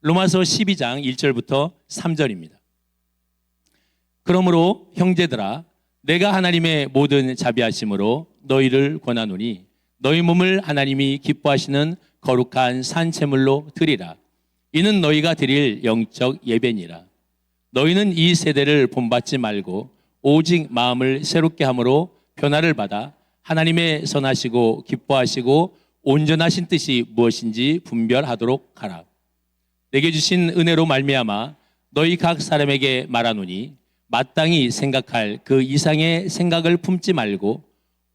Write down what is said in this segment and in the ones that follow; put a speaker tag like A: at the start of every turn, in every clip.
A: 로마서 12장 1절부터 3절입니다. 그러므로 형제들아, 내가 하나님의 모든 자비하심으로 너희를 권하노니 너희 몸을 하나님이 기뻐하시는 거룩한 산제물로 드리라. 이는 너희가 드릴 영적 예배니라. 너희는 이 세대를 본받지 말고 오직 마음을 새롭게 함으로 변화를 받아 하나님의 선하시고 기뻐하시고 온전하신 뜻이 무엇인지 분별하도록 하라. 내게 주신 은혜로 말미암아 너희 각 사람에게 말하노니 마땅히 생각할 그 이상의 생각을 품지 말고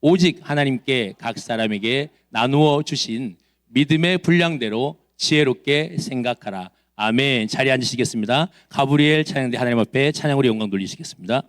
A: 오직 하나님께 각 사람에게 나누어 주신 믿음의 분량대로 지혜롭게 생각하라. 아멘. 자리에 앉으시겠습니다. 가브리엘 찬양대 하나님 앞에 찬양으로 영광 돌리시겠습니다.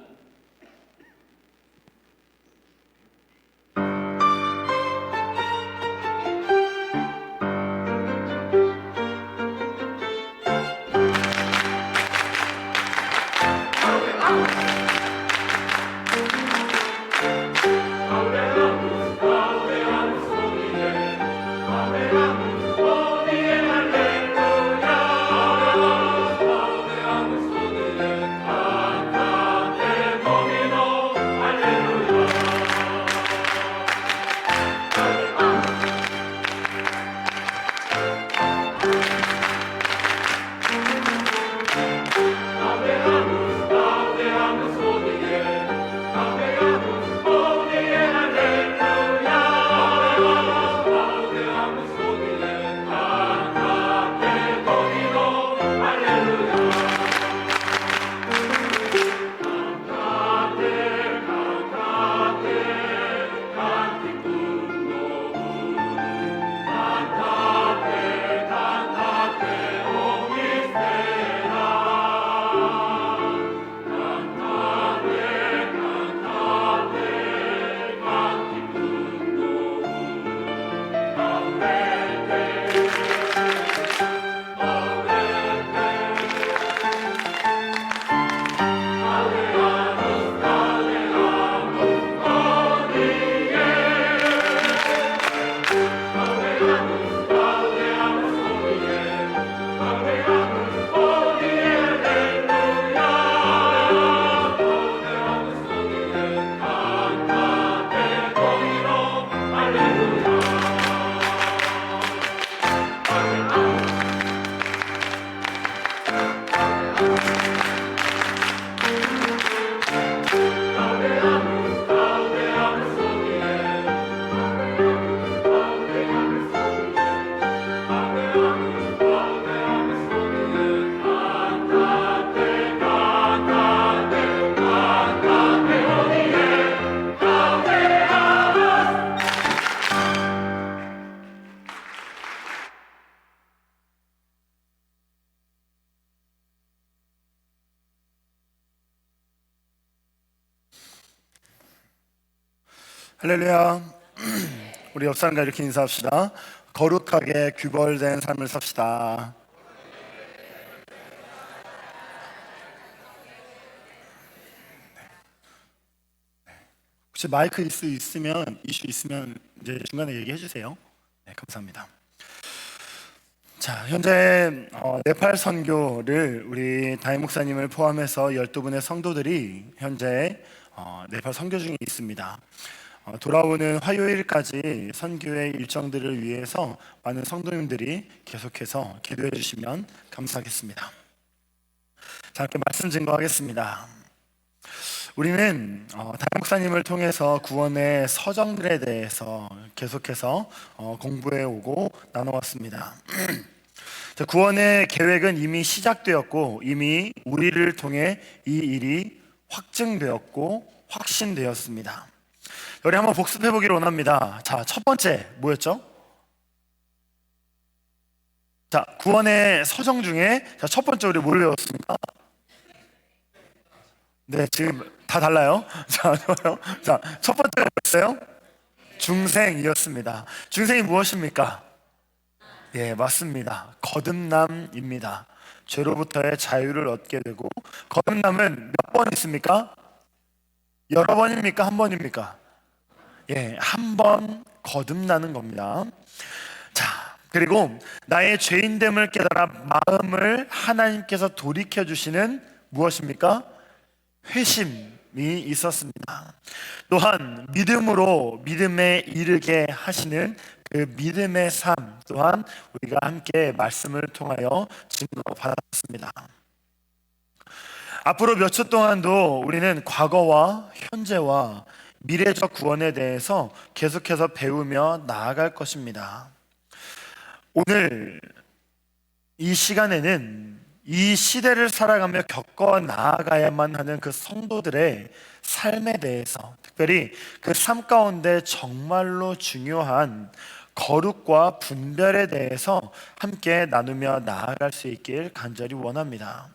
B: 할렐루야. 우리 옆 사람과 이렇게 인사합시다. 거룩하게 규벌된 삶을 삽시다. 혹시 마이크 이슈 있으면 이제 중간에 얘기해 주세요. 네, 감사합니다. 자, 현재 네팔 선교를 우리 담임 목사님을 포함해서 12분의 성도들이 현재 네팔 선교 중에 있습니다. 돌아오는 화요일까지 선교의 일정들을 위해서 많은 성도님들이 계속해서 기도해 주시면 감사하겠습니다. 자, 이렇게 말씀 증거하겠습니다. 우리는 담임 목사님을 통해서 구원의 서정들에 대해서 계속해서 공부해 오고 나눠왔습니다. 구원의 계획은 이미 시작되었고 이미 우리를 통해 이 일이 확증되었고 확신되었습니다. 우리 한번 복습해 보기를 원합니다. 자, 첫 번째 뭐였죠? 자, 구원의 서정 중에 첫 번째 우리 뭘 배웠습니까? 네, 지금 다 달라요. 자, 첫 번째가 뭐였어요? 중생이었습니다. 중생이 무엇입니까? 예, 맞습니다. 거듭남입니다. 죄로부터의 자유를 얻게 되고, 거듭남은 몇 번 있습니까? 여러 번입니까? 한 번입니까? 예, 한 번 거듭나는 겁니다. 자, 그리고 나의 죄인됨을 깨달아 마음을 하나님께서 돌이켜 주시는 무엇입니까? 회심이 있었습니다. 또한 믿음으로 믿음에 이르게 하시는 그 믿음의 삶 또한 우리가 함께 말씀을 통하여 증거받았습니다. 앞으로 몇 주 동안도 우리는 과거와 현재와 미래적 구원에 대해서 계속해서 배우며 나아갈 것입니다. 오늘 이 시간에는 이 시대를 살아가며 겪어 나아가야만 하는 그 성도들의 삶에 대해서, 특별히 그 삶 가운데 정말로 중요한 거룩과 분별에 대해서 함께 나누며 나아갈 수 있길 간절히 원합니다.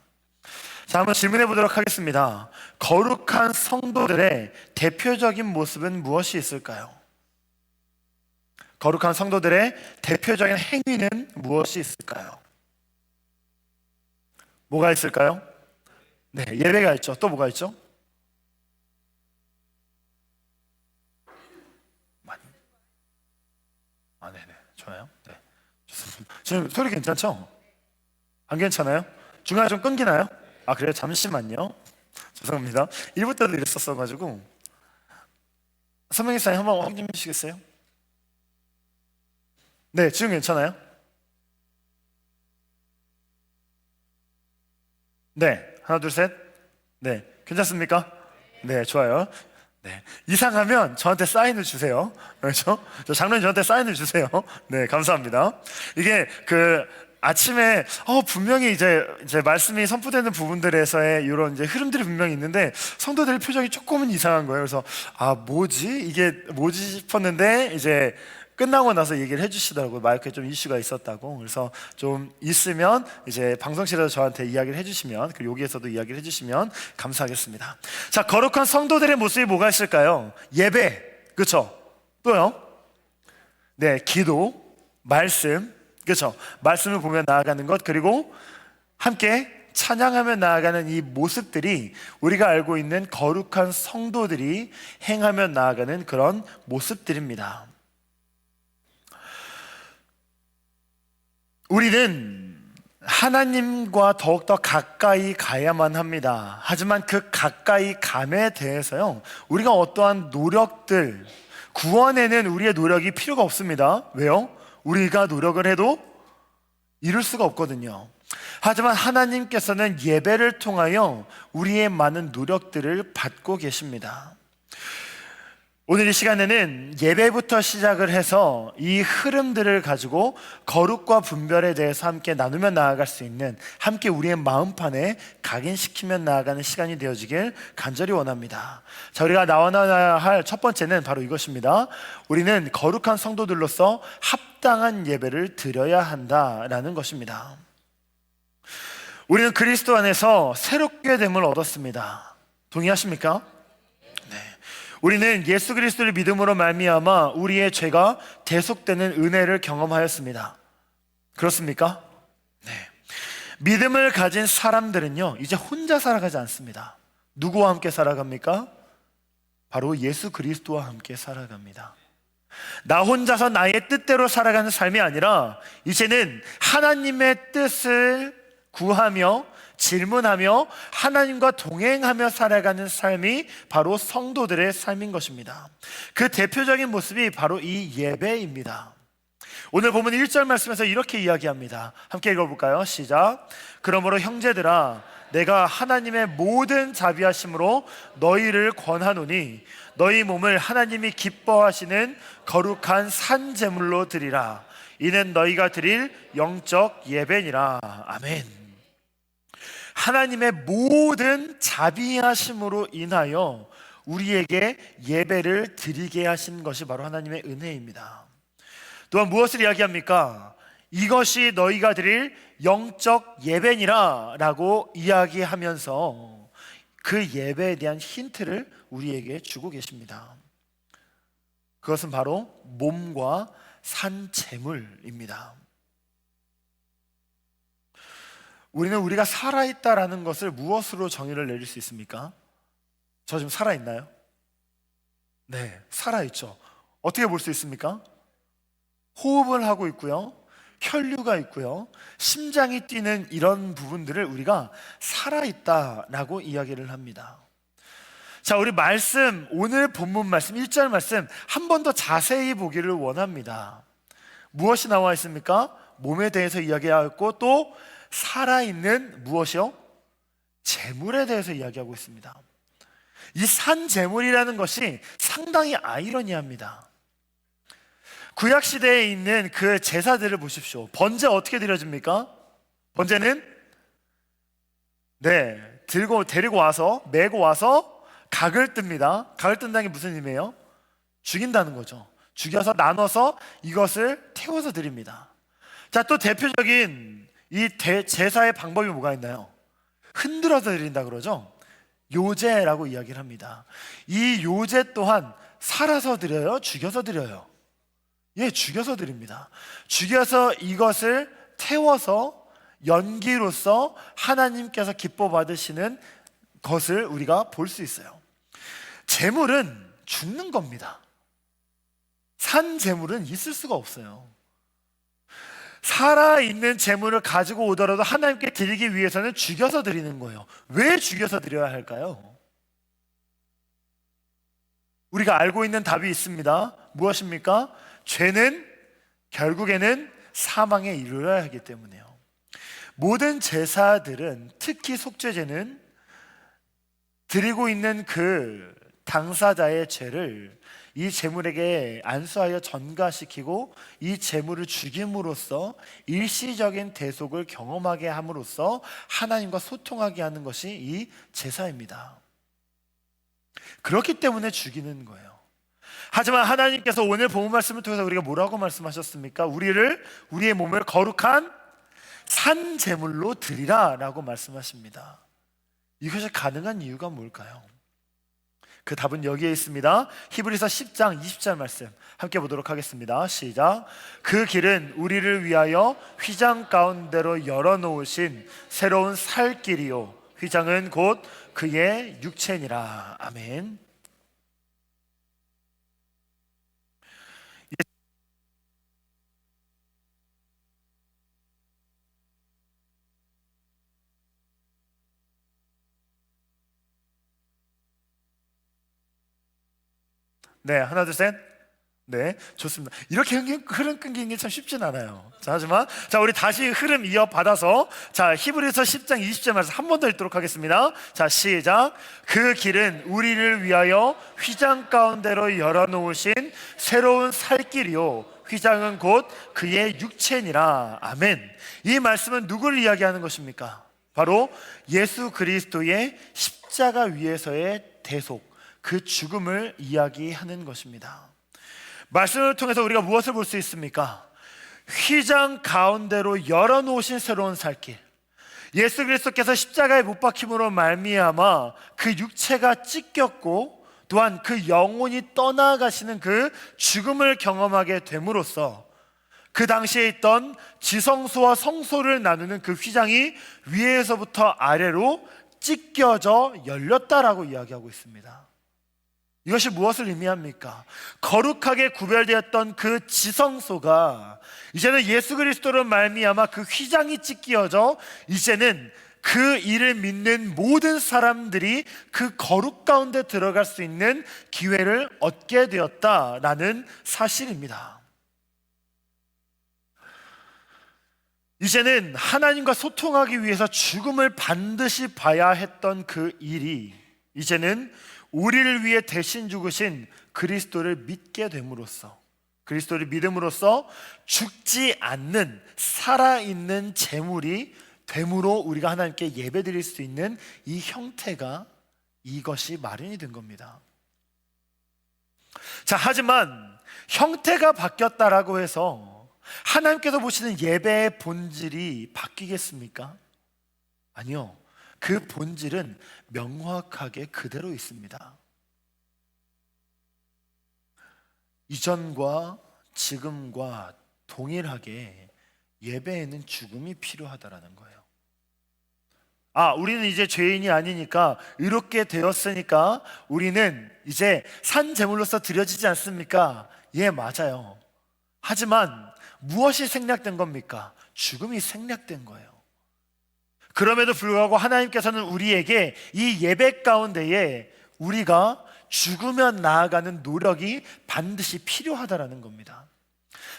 B: 자, 한번 질문해 보도록 하겠습니다. 거룩한 성도들의 대표적인 모습은 무엇이 있을까요? 거룩한 성도들의 대표적인 행위는 무엇이 있을까요? 뭐가 있을까요? 네, 예배가 있죠. 또 뭐가 있죠? 네네, 좋아요. 네, 좋습니다. 지금 소리 괜찮죠? 안 괜찮아요? 중간에 좀 끊기나요? 아, 그래요? 잠시만요. 죄송합니다. 1부 때도 이랬었어가지고. 선명기사님 한번 확인해 주시겠어요? 네, 지금 괜찮아요? 네, 하나, 둘, 셋. 네, 괜찮습니까? 네, 좋아요. 네, 이상하면 저한테 사인을 주세요. 그렇죠? 장로님 저한테 사인을 주세요. 네, 감사합니다. 이게 아침에 분명히 이제 말씀이 선포되는 부분들에서의 이런 이제 흐름들이 분명히 있는데 성도들의 표정이 조금은 이상한 거예요. 그래서 뭐지? 이게 뭐지 싶었는데 이제 끝나고 나서 얘기를 해주시더라고요. 마이크에 좀 이슈가 있었다고. 그래서 좀 있으면 이제 방송실에서 저한테 이야기를 해주시면, 그리고 여기에서도 이야기를 해주시면 감사하겠습니다. 자, 거룩한 성도들의 모습이 뭐가 있을까요? 예배, 그렇죠? 또요? 네, 기도, 말씀, 그렇죠? 말씀을 보며 나아가는 것, 그리고 함께 찬양하며 나아가는 이 모습들이 우리가 알고 있는 거룩한 성도들이 행하며 나아가는 그런 모습들입니다. 우리는 하나님과 더욱더 가까이 가야만 합니다. 하지만 그 가까이 감에 대해서요, 우리가 어떠한 노력들, 구원에는 우리의 노력이 필요가 없습니다. 왜요? 우리가 노력을 해도 이룰 수가 없거든요. 하지만 하나님께서는 예배를 통하여 우리의 많은 노력들을 받고 계십니다. 오늘 이 시간에는 예배부터 시작을 해서 이 흐름들을 가지고 거룩과 분별에 대해서 함께 나누며 나아갈 수 있는, 함께 우리의 마음판에 각인시키며 나아가는 시간이 되어지길 간절히 원합니다. 자, 우리가 나와야 할 첫 번째는 바로 이것입니다. 우리는 거룩한 성도들로서 합당한 예배를 드려야 한다라는 것입니다. 우리는 그리스도 안에서 새롭게 됨을 얻었습니다. 동의하십니까? 우리는 예수 그리스도를 믿음으로 말미암아 우리의 죄가 대속되는 은혜를 경험하였습니다. 그렇습니까? 네. 믿음을 가진 사람들은요, 이제 혼자 살아가지 않습니다. 누구와 함께 살아갑니까? 바로 예수 그리스도와 함께 살아갑니다. 나 혼자서 나의 뜻대로 살아가는 삶이 아니라 이제는 하나님의 뜻을 구하며 질문하며 하나님과 동행하며 살아가는 삶이 바로 성도들의 삶인 것입니다. 그 대표적인 모습이 바로 이 예배입니다. 오늘 보면 1절 말씀에서 이렇게 이야기합니다. 함께 읽어볼까요? 시작. 그러므로 형제들아, 내가 하나님의 모든 자비하심으로 너희를 권하노니 너희 몸을 하나님이 기뻐하시는 거룩한 산 제물로 드리라. 이는 너희가 드릴 영적 예배니라. 아멘. 하나님의 모든 자비하심으로 인하여 우리에게 예배를 드리게 하신 것이 바로 하나님의 은혜입니다. 또한 무엇을 이야기합니까? 이것이 너희가 드릴 영적 예배니라 라고 이야기하면서 그 예배에 대한 힌트를 우리에게 주고 계십니다. 그것은 바로 몸과 산 제물입니다. 우리는 우리가 살아있다라는 것을 무엇으로 정의를 내릴 수 있습니까? 저 지금 살아있나요? 네, 살아있죠. 어떻게 볼 수 있습니까? 호흡을 하고 있고요, 혈류가 있고요, 심장이 뛰는 이런 부분들을 우리가 살아있다라고 이야기를 합니다. 자, 우리 말씀, 오늘 본문 말씀 1절 말씀 한 번 더 자세히 보기를 원합니다. 무엇이 나와 있습니까? 몸에 대해서 이야기하고 또 살아있는 무엇이요? 재물에 대해서 이야기하고 있습니다. 이 산 재물이라는 것이 상당히 아이러니합니다. 구약 시대에 있는 그 제사들을 보십시오. 번제 어떻게 드려집니까? 번제는 데리고 와서 메고 와서 각을 뜹니다. 각을 뜬다는 게 무슨 의미예요? 죽인다는 거죠. 죽여서 나눠서 이것을 태워서 드립니다. 자, 또 대표적인 이 제사의 방법이 뭐가 있나요? 흔들어서 드린다 그러죠. 요제라고 이야기를 합니다. 이 요제 또한 살아서 드려요? 죽여서 드려요? 예, 죽여서 드립니다. 죽여서 이것을 태워서 연기로서 하나님께서 기뻐 받으시는 것을 우리가 볼 수 있어요. 재물은 죽는 겁니다. 산 재물은 있을 수가 없어요. 살아있는 재물을 가지고 오더라도 하나님께 드리기 위해서는 죽여서 드리는 거예요. 왜 죽여서 드려야 할까요? 우리가 알고 있는 답이 있습니다. 무엇입니까? 죄는 결국에는 사망에 이르러야 하기 때문에요. 모든 제사들은, 특히 속죄제는 드리고 있는 그 당사자의 죄를 이 제물에게 안수하여 전가시키고 이 제물을 죽임으로써 일시적인 대속을 경험하게 함으로써 하나님과 소통하게 하는 것이 이 제사입니다. 그렇기 때문에 죽이는 거예요. 하지만 하나님께서 오늘 본문 말씀을 통해서 우리가 뭐라고 말씀하셨습니까? 우리의 몸을 거룩한 산 제물로 드리라 라고 말씀하십니다. 이것이 가능한 이유가 뭘까요? 그 답은 여기에 있습니다. 히브리서 10장 20절 말씀 함께 보도록 하겠습니다. 시작. 그 길은 우리를 위하여 휘장 가운데로 열어놓으신 새로운 살 길이요, 휘장은 곧 그의 육체니라. 아멘. 네, 하나 둘 셋. 네, 좋습니다. 이렇게 흐름 끊기는 게 참 쉽진 않아요. 자, 하지만 우리 다시 흐름 이어받아서 히브리서 10장 20절 말씀 한 번 더 읽도록 하겠습니다. 자, 시작. 그 길은 우리를 위하여 휘장 가운데로 열어놓으신 새로운 살길이요, 휘장은 곧 그의 육체니라. 아멘. 이 말씀은 누구를 이야기하는 것입니까? 바로 예수 그리스도의 십자가 위에서의 대속, 그 죽음을 이야기하는 것입니다. 말씀을 통해서 우리가 무엇을 볼 수 있습니까? 휘장 가운데로 열어놓으신 새로운 살길, 예수 그리스도께서 십자가에 못 박힘으로 말미암아 그 육체가 찢겼고 또한 그 영혼이 떠나가시는 그 죽음을 경험하게 됨으로써 그 당시에 있던 지성소와 성소를 나누는 그 휘장이 위에서부터 아래로 찢겨져 열렸다라고 이야기하고 있습니다. 이것이 무엇을 의미합니까? 거룩하게 구별되었던 그 지성소가 이제는 예수 그리스도로 말미암아 그 휘장이 찢겨져 이제는 그 이를 믿는 모든 사람들이 그 거룩 가운데 들어갈 수 있는 기회를 얻게 되었다라는 사실입니다. 이제는 하나님과 소통하기 위해서 죽음을 반드시 봐야 했던 그 일이 이제는 우리를 위해 대신 죽으신 그리스도를 믿게 됨으로써, 그리스도를 믿음으로써 죽지 않는 살아있는 재물이 됨으로 우리가 하나님께 예배드릴 수 있는 이 형태가, 이것이 마련이 된 겁니다. 자, 하지만 형태가 바뀌었다라고 해서 하나님께서 보시는 예배의 본질이 바뀌겠습니까? 아니요. 그 본질은 명확하게 그대로 있습니다. 이전과 지금과 동일하게 예배에는 죽음이 필요하다라는 거예요. 우리는 이제 죄인이 아니니까, 의롭게 되었으니까 우리는 이제 산 제물로서 드려지지 않습니까? 예, 맞아요. 하지만 무엇이 생략된 겁니까? 죽음이 생략된 거예요. 그럼에도 불구하고 하나님께서는 우리에게 이 예배 가운데에 우리가 죽으면 나아가는 노력이 반드시 필요하다라는 겁니다.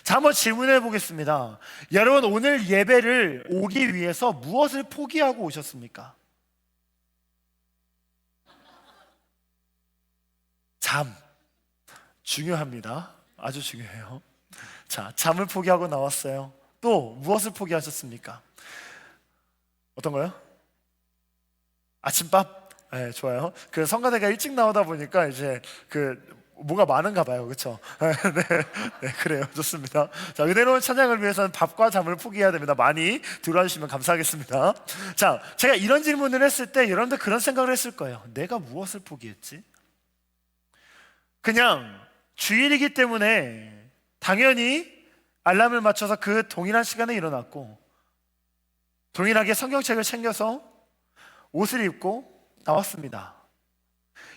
B: 자, 한번 질문해 보겠습니다. 여러분, 오늘 예배를 오기 위해서 무엇을 포기하고 오셨습니까? 잠. 중요합니다. 아주 중요해요. 자, 잠을 포기하고 나왔어요. 또 무엇을 포기하셨습니까? 어떤 거요? 아침밥? 네, 좋아요. 그 성가대가 일찍 나오다 보니까 이제 뭐가 많은가 봐요. 그렇죠? 네, 그래요. 좋습니다. 자, 은혜로운 찬양을 위해서는 밥과 잠을 포기해야 됩니다. 많이 들어와 주시면 감사하겠습니다. 자, 제가 이런 질문을 했을 때 여러분들 그런 생각을 했을 거예요. 내가 무엇을 포기했지? 그냥 주일이기 때문에 당연히 알람을 맞춰서 그 동일한 시간에 일어났고, 동일하게 성경책을 챙겨서 옷을 입고 나왔습니다.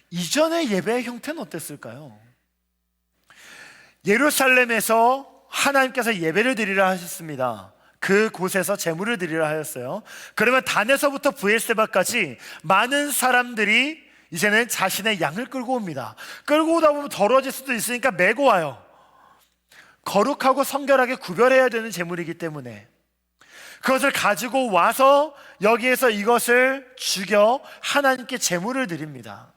B: 이전의 예배의 형태는 어땠을까요? 예루살렘에서 하나님께서 예배를 드리라 하셨습니다. 그곳에서 제물을 드리라 하였어요. 그러면 단에서부터 브엘세바까지 많은 사람들이 이제는 자신의 양을 끌고 옵니다. 끌고 오다 보면 더러워질 수도 있으니까 메고 와요. 거룩하고 성결하게 구별해야 되는 제물이기 때문에 그것을 가지고 와서 여기에서 이것을 죽여 하나님께 제물을 드립니다.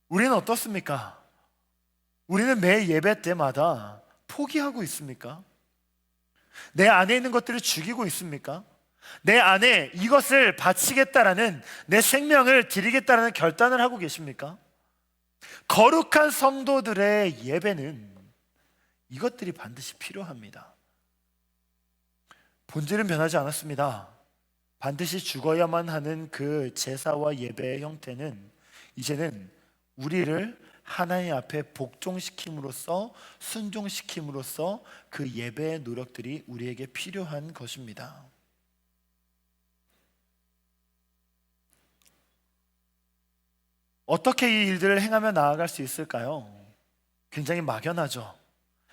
B: 우리는 어떻습니까? 우리는 매 예배 때마다 포기하고 있습니까? 내 안에 있는 것들을 죽이고 있습니까? 내 안에 이것을 바치겠다라는, 내 생명을 드리겠다라는 결단을 하고 계십니까? 거룩한 성도들의 예배는 이것들이 반드시 필요합니다. 본질은 변하지 않았습니다. 반드시 죽어야만 하는 그 제사와 예배의 형태는 이제는 우리를 하나님 앞에 복종시킴으로써, 순종시킴으로써 그 예배의 노력들이 우리에게 필요한 것입니다. 어떻게 이 일들을 행하며 나아갈 수 있을까요? 굉장히 막연하죠.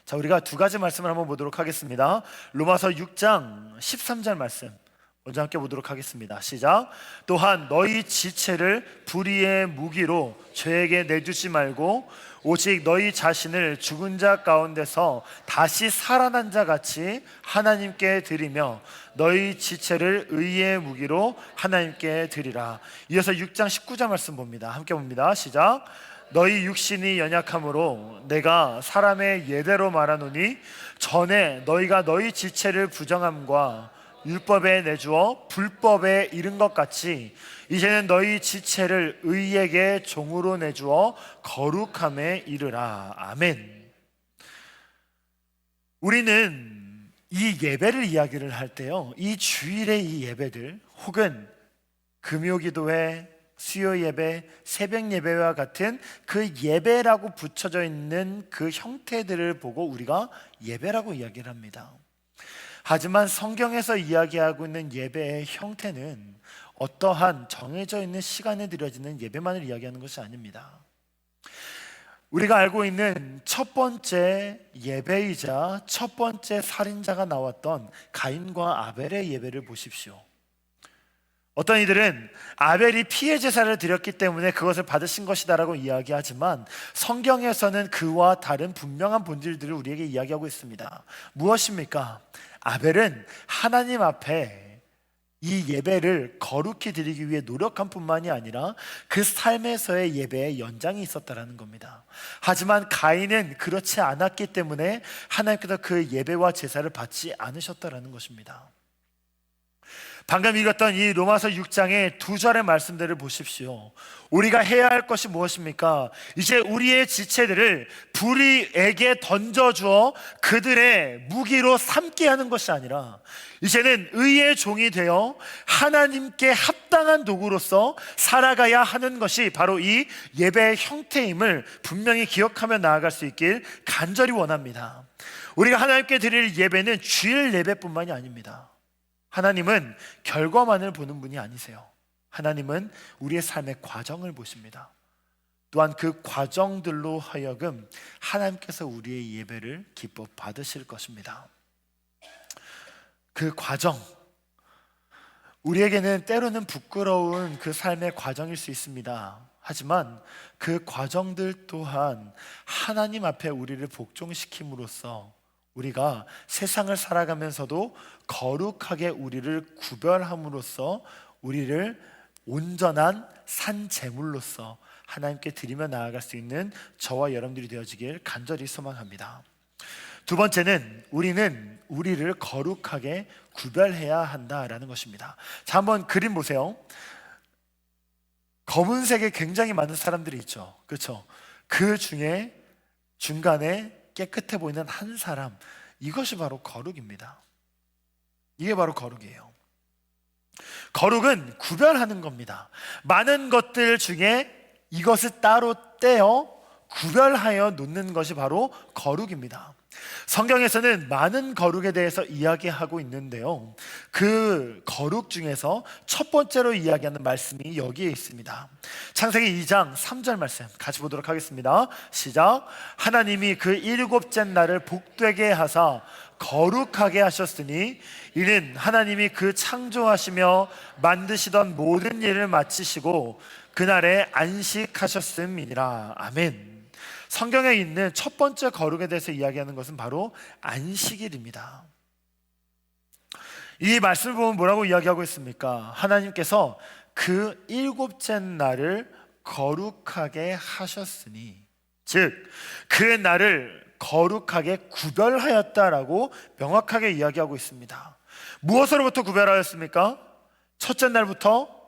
B: 자, 우리가 두 가지 말씀을 한번 보도록 하겠습니다. 로마서 6장 13절 말씀 먼저 함께 보도록 하겠습니다. 시작. 또한 너희 지체를 불의의 무기로 죄에게 내주지 말고 오직 너희 자신을 죽은 자 가운데서 다시 살아난 자 같이 하나님께 드리며 너희 지체를 의의 무기로 하나님께 드리라. 이어서 6장 19절 말씀 봅니다. 함께 봅니다. 시작. 너희 육신이 연약함으로 내가 사람의 예대로 말하노니 전에 너희가 너희 지체를 부정함과 율법에 내주어 불법에 이른 것 같이 이제는 너희 지체를 의에게 종으로 내주어 거룩함에 이르라. 아멘. 우리는 이 예배를 이야기를 할 때요, 이 주일의 이 예배들 혹은 금요기도회, 수요예배, 새벽예배와 같은 그 예배라고 붙여져 있는 그 형태들을 보고 우리가 예배라고 이야기를 합니다. 하지만 성경에서 이야기하고 있는 예배의 형태는 어떠한 정해져 있는 시간에 드려지는 예배만을 이야기하는 것이 아닙니다. 우리가 알고 있는 첫 번째 예배이자 첫 번째 살인자가 나왔던 가인과 아벨의 예배를 보십시오. 어떤 이들은 아벨이 피해 제사를 드렸기 때문에 그것을 받으신 것이다라고 이야기하지만 성경에서는 그와 다른 분명한 본질들을 우리에게 이야기하고 있습니다. 무엇입니까? 아벨은 하나님 앞에 이 예배를 거룩히 드리기 위해 노력한 뿐만이 아니라 그 삶에서의 예배의 연장이 있었다는 겁니다. 하지만 가인은 그렇지 않았기 때문에 하나님께서 그 예배와 제사를 받지 않으셨다는 것입니다. 방금 읽었던 이 로마서 6장의 두 절의 말씀들을 보십시오. 우리가 해야 할 것이 무엇입니까? 이제 우리의 지체들을 불의에게 던져주어 그들의 무기로 삼게 하는 것이 아니라 이제는 의의 종이 되어 하나님께 합당한 도구로서 살아가야 하는 것이 바로 이 예배의 형태임을 분명히 기억하며 나아갈 수 있길 간절히 원합니다. 우리가 하나님께 드릴 예배는 주일 예배뿐만이 아닙니다. 하나님은 결과만을 보는 분이 아니세요. 하나님은 우리의 삶의 과정을 보십니다. 또한 그 과정들로 하여금 하나님께서 우리의 예배를 기뻐 받으실 것입니다. 그 과정, 우리에게는 때로는 부끄러운 그 삶의 과정일 수 있습니다. 하지만 그 과정들 또한 하나님 앞에 우리를 복종시킴으로써 우리가 세상을 살아가면서도 거룩하게 우리를 구별함으로써 우리를 온전한 산 제물로서 하나님께 드리며 나아갈 수 있는 저와 여러분들이 되어지길 간절히 소망합니다. 두 번째는 우리는 우리를 거룩하게 구별해야 한다라는 것입니다. 자, 한번 그림 보세요. 검은색에 굉장히 많은 사람들이 있죠. 그렇죠? 그 중에 중간에 깨끗해 보이는 한 사람, 이것이 바로 거룩입니다. 이게 바로 거룩이에요. 거룩은 구별하는 겁니다. 많은 것들 중에 이것을 따로 떼어 구별하여 놓는 것이 바로 거룩입니다. 성경에서는 많은 거룩에 대해서 이야기하고 있는데요, 그 거룩 중에서 첫 번째로 이야기하는 말씀이 여기에 있습니다. 창세기 2장 3절 말씀 같이 보도록 하겠습니다. 시작. 하나님이 그 일곱째 날을 복되게 하사 거룩하게 하셨으니 이는 하나님이 그 창조하시며 만드시던 모든 일을 마치시고 그날에 안식하셨음이니라. 아멘. 성경에 있는 첫 번째 거룩에 대해서 이야기하는 것은 바로 안식일입니다. 이 말씀을 보면 뭐라고 이야기하고 있습니까? 하나님께서 그 일곱째 날을 거룩하게 하셨으니, 즉 그 날을 거룩하게 구별하였다라고 명확하게 이야기하고 있습니다. 무엇으로부터 구별하였습니까? 첫째 날부터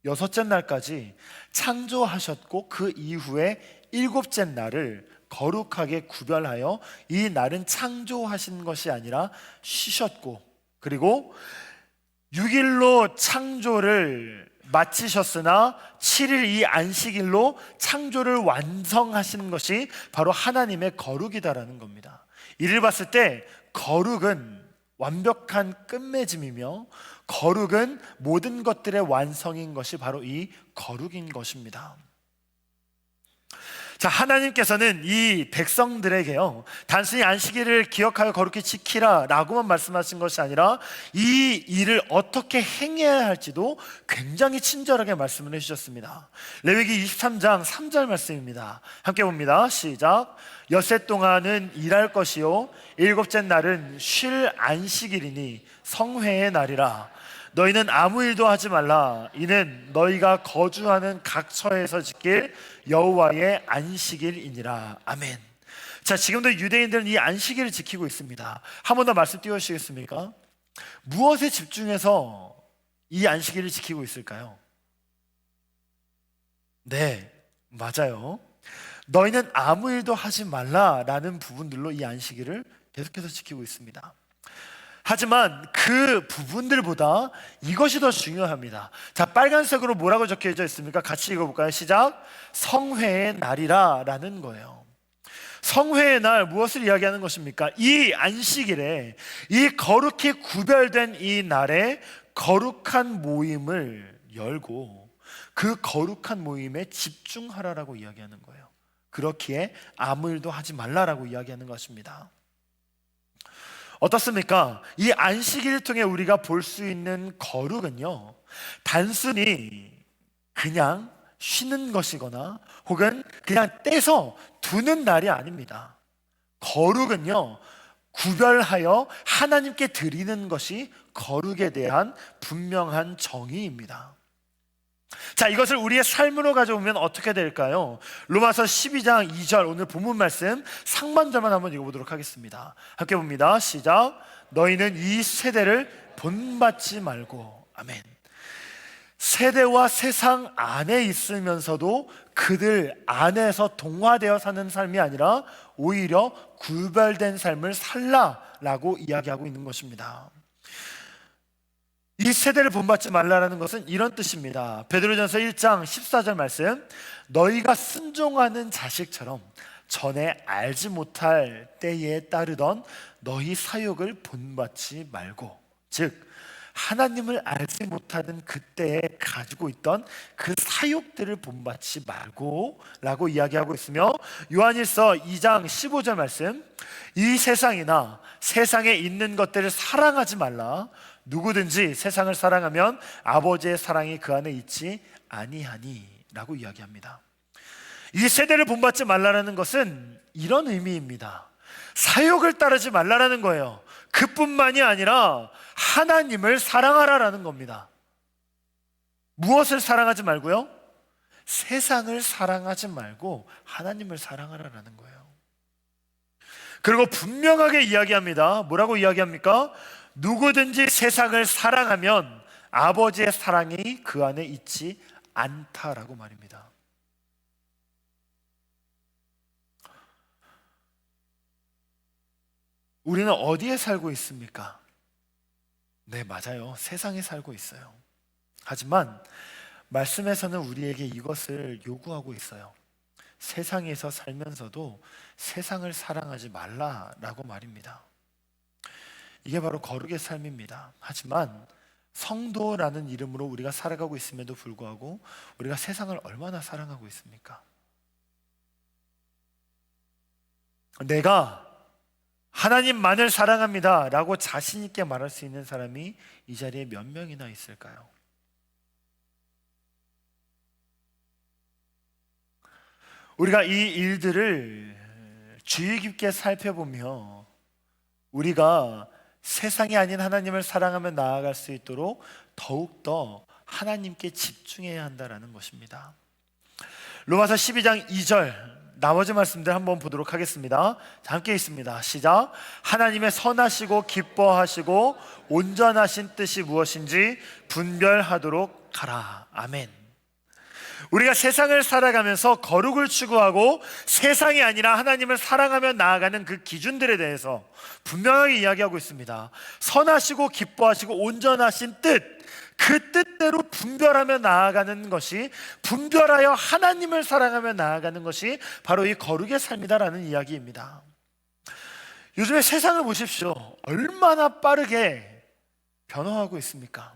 B: 여섯째 날까지 창조하셨고 그 이후에 일곱째 날을 거룩하게 구별하여 이 날은 창조하신 것이 아니라 쉬셨고, 그리고 6일로 창조를 마치셨으나 7일 이 안식일로 창조를 완성하시는 것이 바로 하나님의 거룩이다라는 겁니다. 이를 봤을 때 거룩은 완벽한 끝맺음이며 거룩은 모든 것들의 완성인 것이 바로 이 거룩인 것입니다. 자, 하나님께서는 이 백성들에게요, 단순히 안식일을 기억하여 거룩히 지키라 라고만 말씀하신 것이 아니라 이 일을 어떻게 행해야 할지도 굉장히 친절하게 말씀을 해주셨습니다. 레위기 23장 3절 말씀입니다. 함께 봅니다. 시작. 엿새 동안은 일할 것이요 일곱째 날은 쉴 안식일이니 성회의 날이라. 너희는 아무 일도 하지 말라. 이는 너희가 거주하는 각 처에서 지킬 여호와의 안식일이니라. 아멘. 자, 지금도 유대인들은 이 안식일을 지키고 있습니다. 한 번 더 말씀 띄워주시겠습니까? 무엇에 집중해서 이 안식일을 지키고 있을까요? 네, 맞아요. 너희는 아무 일도 하지 말라라는 부분들로 이 안식일을 계속해서 지키고 있습니다. 하지만 그 부분들보다 이것이 더 중요합니다. 자, 빨간색으로 뭐라고 적혀져 있습니까? 같이 읽어볼까요? 시작. 성회의 날이라 라는 거예요. 성회의 날, 무엇을 이야기하는 것입니까? 이 안식일에, 이 거룩히 구별된 이 날에 거룩한 모임을 열고 그 거룩한 모임에 집중하라라고 이야기하는 거예요. 그렇기에 아무 일도 하지 말라라고 이야기하는 것입니다. 어떻습니까? 이 안식일을 통해 우리가 볼 수 있는 거룩은요, 단순히 그냥 쉬는 것이거나 혹은 그냥 떼서 두는 날이 아닙니다. 거룩은요, 구별하여 하나님께 드리는 것이 거룩에 대한 분명한 정의입니다. 자, 이것을 우리의 삶으로 가져오면 어떻게 될까요? 로마서 12장 2절, 오늘 본문 말씀 상반절만 한번 읽어보도록 하겠습니다. 함께 봅니다. 시작. 너희는 이 세대를 본받지 말고. 아멘. 세대와 세상 안에 있으면서도 그들 안에서 동화되어 사는 삶이 아니라 오히려 구별된 삶을 살라라고 이야기하고 있는 것입니다. 이 세대를 본받지 말라라는 것은 이런 뜻입니다. 베드로전서 1장 14절 말씀, 너희가 순종하는 자식처럼 전에 알지 못할 때에 따르던 너희 사욕을 본받지 말고, 즉 하나님을 알지 못하는 그때에 가지고 있던 그 사욕들을 본받지 말고 라고 이야기하고 있으며, 요한일서 2장 15절 말씀, 이 세상이나 세상에 있는 것들을 사랑하지 말라. 누구든지 세상을 사랑하면 아버지의 사랑이 그 안에 있지 아니하니 라고 이야기합니다. 이 세대를 본받지 말라는 것은 이런 의미입니다. 사욕을 따르지 말라는 거예요. 그뿐만이 아니라 하나님을 사랑하라라는 겁니다. 무엇을 사랑하지 말고요? 세상을 사랑하지 말고 하나님을 사랑하라라는 거예요. 그리고 분명하게 이야기합니다. 뭐라고 이야기합니까? 누구든지 세상을 사랑하면 아버지의 사랑이 그 안에 있지 않다라고 말입니다. 우리는 어디에 살고 있습니까? 네, 맞아요. 세상에 살고 있어요. 하지만 말씀에서는 우리에게 이것을 요구하고 있어요. 세상에서 살면서도 세상을 사랑하지 말라라고 말입니다. 이게 바로 거룩의 삶입니다. 하지만 성도라는 이름으로 우리가 살아가고 있음에도 불구하고 우리가 세상을 얼마나 사랑하고 있습니까? 내가 하나님만을 사랑합니다 라고 자신 있게 말할 수 있는 사람이 이 자리에 몇 명이나 있을까요? 우리가 이 일들을 주의 깊게 살펴보며 우리가 세상이 아닌 하나님을 사랑하며 나아갈 수 있도록 더욱더 하나님께 집중해야 한다는 것입니다. 로마서 12장 2절 나머지 말씀들 한번 보도록 하겠습니다. 자, 함께 있습니다. 시작. 하나님의 선하시고 기뻐하시고 온전하신 뜻이 무엇인지 분별하도록 하라. 아멘. 우리가 세상을 살아가면서 거룩을 추구하고 세상이 아니라 하나님을 사랑하며 나아가는 그 기준들에 대해서 분명하게 이야기하고 있습니다. 선하시고 기뻐하시고 온전하신 뜻, 그 뜻대로 분별하며 나아가는 것이, 분별하여 하나님을 사랑하며 나아가는 것이 바로 이 거룩의 삶이다라는 이야기입니다. 요즘에 세상을 보십시오. 얼마나 빠르게 변화하고 있습니까?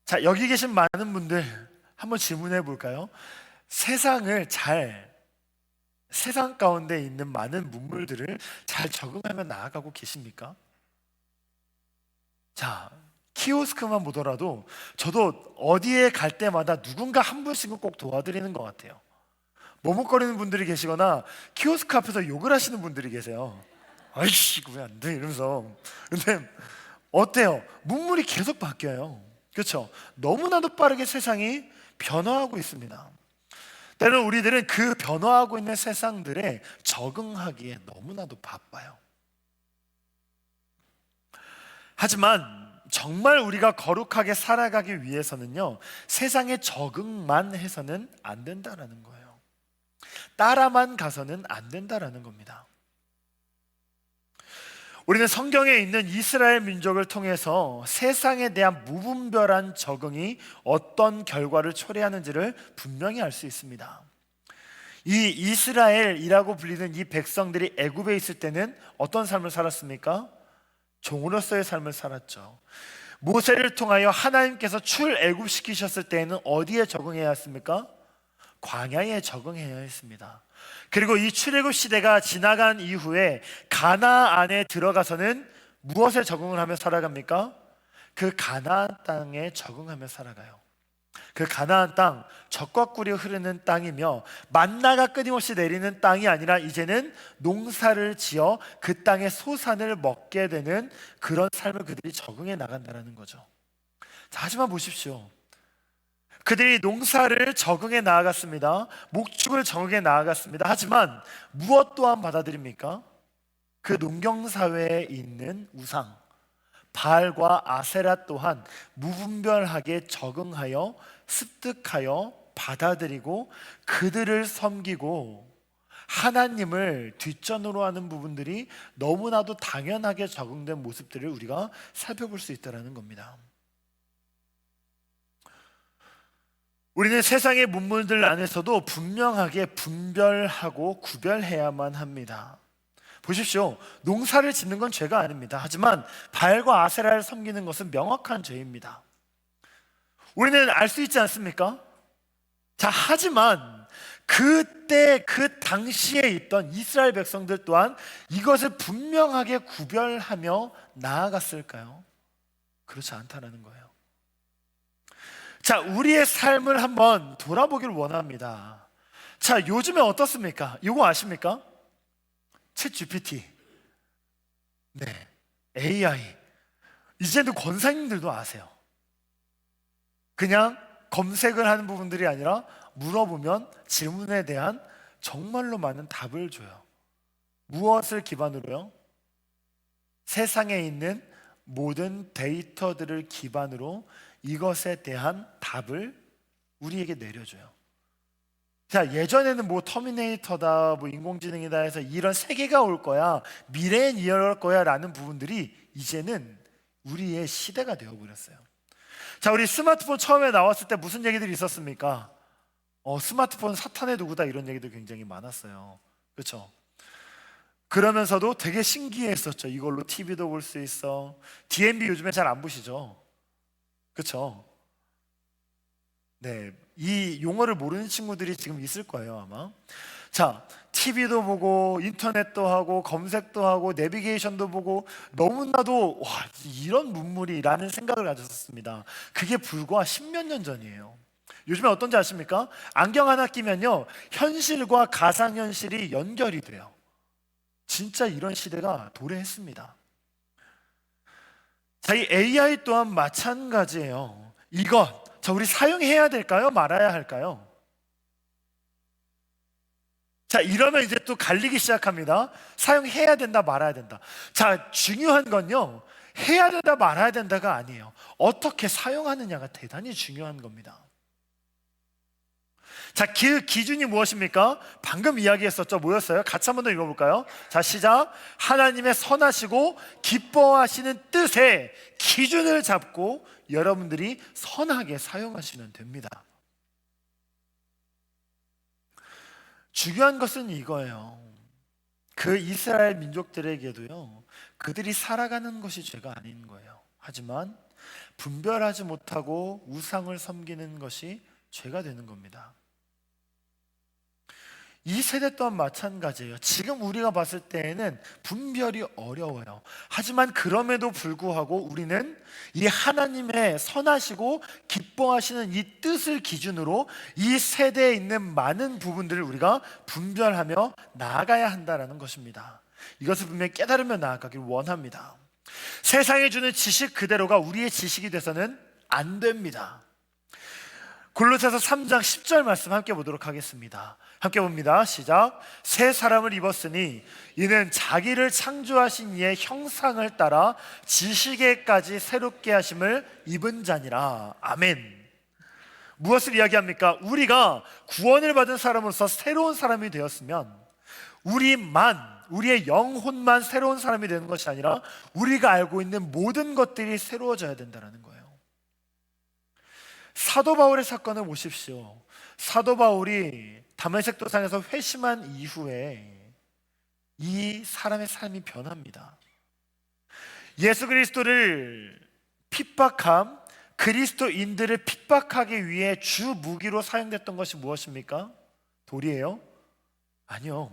B: 자, 여기 계신 많은 분들 한번 질문해 볼까요? 세상 가운데 있는 많은 문물들을 잘 적응하며 나아가고 계십니까? 자, 키오스크만 보더라도 저도 어디에 갈 때마다 누군가 한 분씩은 꼭 도와드리는 것 같아요. 머뭇거리는 분들이 계시거나 키오스크 앞에서 욕을 하시는 분들이 계세요. 아이씨, 왜 안 돼? 이러면서. 근데 어때요? 문물이 계속 바뀌어요. 그렇죠? 너무나도 빠르게 세상이 변화하고 있습니다. 때로는 우리들은 그 변화하고 있는 세상들에 적응하기에 너무나도 바빠요. 하지만 정말 우리가 거룩하게 살아가기 위해서는요, 세상에 적응만 해서는 안 된다라는 거예요. 따라만 가서는 안 된다라는 겁니다. 우리는 성경에 있는 이스라엘 민족을 통해서 세상에 대한 무분별한 적응이 어떤 결과를 초래하는지를 분명히 알 수 있습니다. 이 이스라엘이라고 불리는 이 백성들이 애굽에 있을 때는 어떤 삶을 살았습니까? 종으로서의 삶을 살았죠. 모세를 통하여 하나님께서 출애굽시키셨을 때에는 어디에 적응해야 했습니까? 광야에 적응해야 했습니다. 그리고 이 출애굽 시대가 지나간 이후에 가나안에 들어가서는 무엇에 적응을 하며 살아갑니까? 그 가나안 땅에 적응하며 살아가요. 그 가나안 땅, 젖과 꿀이 흐르는 땅이며 만나가 끊임없이 내리는 땅이 아니라 이제는 농사를 지어 그 땅의 소산을 먹게 되는 그런 삶을 그들이 적응해 나간다는 거죠. 자, 하지만 보십시오. 그들이 농사를 적응해 나아갔습니다. 목축을 적응해 나아갔습니다. 하지만 무엇 또한 받아들입니까? 그 농경사회에 있는 우상, 바알과 아세라 또한 무분별하게 적응하여 습득하여 받아들이고 그들을 섬기고 하나님을 뒷전으로 하는 부분들이 너무나도 당연하게 적응된 모습들을 우리가 살펴볼 수 있다는 겁니다. 우리는 세상의 문물들 안에서도 분명하게 분별하고 구별해야만 합니다. 보십시오. 농사를 짓는 건 죄가 아닙니다. 하지만 바알과 아세라를 섬기는 것은 명확한 죄입니다. 우리는 알 수 있지 않습니까? 자, 하지만 그때 그 당시에 있던 이스라엘 백성들 또한 이것을 분명하게 구별하며 나아갔을까요? 그렇지 않다는 거예요. 자, 우리의 삶을 한번 돌아보기를 원합니다. 자, 요즘에 어떻습니까? 이거 아십니까? 챗 GPT, 네, AI. 이제는 권사님들도 아세요. 그냥 검색을 하는 부분들이 아니라 물어보면 질문에 대한 정말로 많은 답을 줘요. 무엇을 기반으로요? 세상에 있는 모든 데이터들을 기반으로 이것에 대한 답을 우리에게 내려줘요. 자, 예전에는 뭐 터미네이터다, 뭐 인공지능이다 해서 이런 세계가 올 거야, 미래엔 이럴 거야 라는 부분들이 이제는 우리의 시대가 되어버렸어요. 자, 우리 스마트폰 처음에 나왔을 때 무슨 얘기들이 있었습니까? 스마트폰 사탄의 도구다, 이런 얘기도 굉장히 많았어요. 그렇죠? 그러면서도 되게 신기했었죠. 이걸로 TV도 볼 수 있어. DMB 요즘에 잘 안 보시죠? 그렇죠? 네, 이 용어를 모르는 친구들이 지금 있을 거예요, 아마. 자, TV도 보고 인터넷도 하고 검색도 하고 내비게이션도 보고 너무나도 와, 이런 문물이라는 생각을 가졌었습니다. 그게 불과 10몇 년 전이에요. 요즘에 어떤지 아십니까? 안경 하나 끼면요, 현실과 가상현실이 연결이 돼요. 진짜 이런 시대가 도래했습니다. 자, 이 AI 또한 마찬가지예요. 이것, 자, 우리 사용해야 될까요? 말아야 할까요? 자, 이러면 이제 또 갈리기 시작합니다. 사용해야 된다, 말아야 된다. 자, 중요한 건요, 해야 된다, 말아야 된다가 아니에요. 어떻게 사용하느냐가 대단히 중요한 겁니다. 자, 그 기준이 무엇입니까? 방금 이야기했었죠. 뭐였어요? 같이 한번 더 읽어볼까요? 자, 시작. 하나님의 선하시고 기뻐하시는 뜻의 기준을 잡고 여러분들이 선하게 사용하시면 됩니다. 중요한 것은 이거예요. 그 이스라엘 민족들에게도요, 그들이 살아가는 것이 죄가 아닌 거예요. 하지만 분별하지 못하고 우상을 섬기는 것이 죄가 되는 겁니다. 이 세대 또한 마찬가지예요. 지금 우리가 봤을 때에는 분별이 어려워요. 하지만 그럼에도 불구하고 우리는 이 하나님의 선하시고 기뻐하시는 이 뜻을 기준으로 이 세대에 있는 많은 부분들을 우리가 분별하며 나아가야 한다는 것입니다. 이것을 분명히 깨달으며 나아가길 원합니다. 세상에 주는 지식 그대로가 우리의 지식이 돼서는 안 됩니다. 골로새서 3장 10절 말씀 함께 보도록 하겠습니다. 함께 봅니다. 시작. 새 사람을 입었으니 이는 자기를 창조하신 이의 형상을 따라 지식에까지 새롭게 하심을 입은 자니라. 아멘. 무엇을 이야기합니까? 우리가 구원을 받은 사람으로서 새로운 사람이 되었으면 우리의 영혼만 새로운 사람이 되는 것이 아니라 우리가 알고 있는 모든 것들이 새로워져야 된다는 거예요. 사도 바울의 사건을 보십시오. 사도 바울이 다메섹 도상에서 회심한 이후에 이 사람의 삶이 변합니다. 예수 그리스도를 핍박함, 그리스도인들을 핍박하기 위해 주 무기로 사용됐던 것이 무엇입니까? 돌이에요? 아니요.